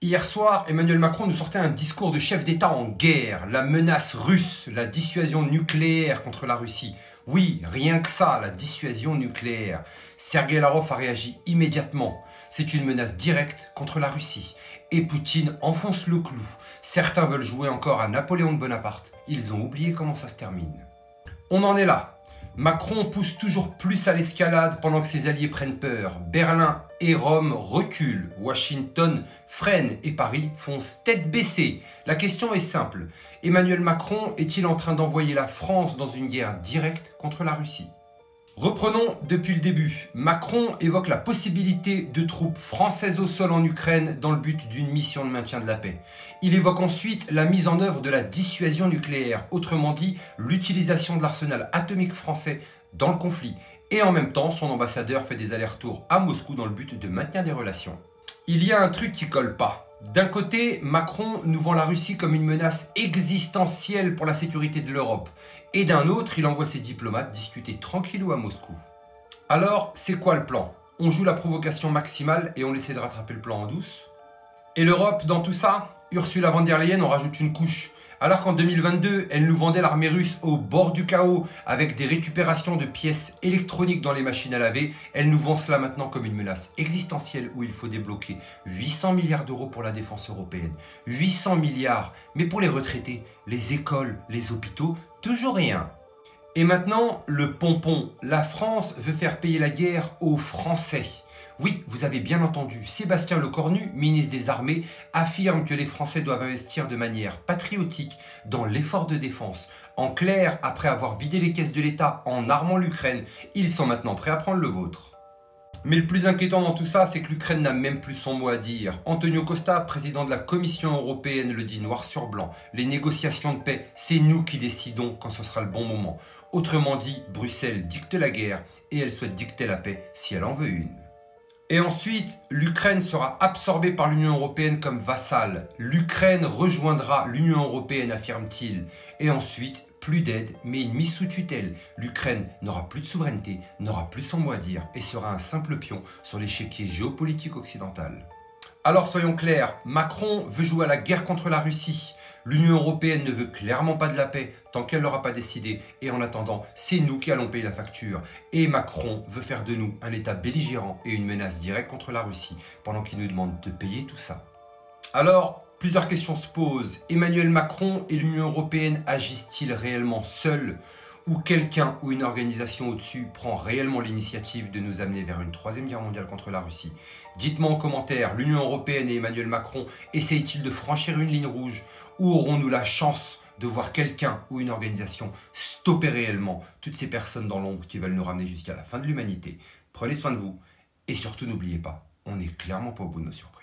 Hier soir, Emmanuel Macron nous sortait un discours de chef d'État en guerre, la menace russe, la dissuasion nucléaire contre la Russie. Oui, rien que ça, la dissuasion nucléaire. Sergueï Lavrov a réagi immédiatement. C'est une menace directe contre la Russie. Et Poutine enfonce le clou. Certains veulent jouer encore à Napoléon Bonaparte. Ils ont oublié comment ça se termine. On en est là. Macron pousse toujours plus à l'escalade pendant que ses alliés prennent peur. Berlin et Rome reculent, Washington freine et Paris fonce tête baissée. La question est simple. Emmanuel Macron est-il en train d'envoyer la France dans une guerre directe contre la Russie ? Reprenons depuis le début. Macron évoque la possibilité de troupes françaises au sol en Ukraine dans le but d'une mission de maintien de la paix. Il évoque ensuite la mise en œuvre de la dissuasion nucléaire, autrement dit l'utilisation de l'arsenal atomique français dans le conflit. Et en même temps, son ambassadeur fait des allers-retours à Moscou dans le but de maintenir des relations. Il y a un truc qui colle pas. D'un côté, Macron nous vend la Russie comme une menace existentielle pour la sécurité de l'Europe. Et d'un autre, il envoie ses diplomates discuter tranquillou à Moscou. Alors, c'est quoi le plan? On joue la provocation maximale et on essaie de rattraper le plan en douce? Et l'Europe dans tout ça? Ursula von der Leyen en rajoute une couche. Alors qu'en 2022, elle nous vendait l'armée russe au bord du chaos avec des récupérations de pièces électroniques dans les machines à laver, elle nous vend cela maintenant comme une menace existentielle où il faut débloquer 800 milliards d'euros pour la défense européenne. 800 milliards, mais pour les retraités, les écoles, les hôpitaux, toujours rien. Et maintenant, le pompon. La France veut faire payer la guerre aux Français. Oui, vous avez bien entendu, Sébastien Lecornu, ministre des Armées, affirme que les Français doivent investir de manière patriotique dans l'effort de défense. En clair, après avoir vidé les caisses de l'État en armant l'Ukraine, ils sont maintenant prêts à prendre le vôtre. Mais le plus inquiétant dans tout ça, c'est que l'Ukraine n'a même plus son mot à dire. Antonio Costa, président de la Commission européenne, le dit noir sur blanc. Les négociations de paix, c'est nous qui décidons quand ce sera le bon moment. Autrement dit, Bruxelles dicte la guerre et elle souhaite dicter la paix si elle en veut une. Et ensuite, l'Ukraine sera absorbée par l'Union européenne comme vassale. L'Ukraine rejoindra l'Union européenne, affirme-t-il. Et ensuite, plus d'aide, mais une mise sous tutelle. L'Ukraine n'aura plus de souveraineté, n'aura plus son mot à dire et sera un simple pion sur l'échiquier géopolitique occidental. Alors soyons clairs, Macron veut jouer à la guerre contre la Russie. L'Union européenne ne veut clairement pas de la paix tant qu'elle n'aura pas décidé. Et en attendant, c'est nous qui allons payer la facture. Et Macron veut faire de nous un État belligérant et une menace directe contre la Russie pendant qu'il nous demande de payer tout ça. Alors, plusieurs questions se posent. Emmanuel Macron et l'Union européenne agissent-ils réellement seuls ? Ou quelqu'un ou une organisation au-dessus prend réellement l'initiative de nous amener vers une troisième guerre mondiale contre la Russie? Dites-moi en commentaire, l'Union européenne et Emmanuel Macron essayent-ils de franchir une ligne rouge? Ou aurons-nous la chance de voir quelqu'un ou une organisation stopper réellement toutes ces personnes dans l'ombre qui veulent nous ramener jusqu'à la fin de l'humanité? Prenez soin de vous et surtout n'oubliez pas, on n'est clairement pas au bout de nos surprises.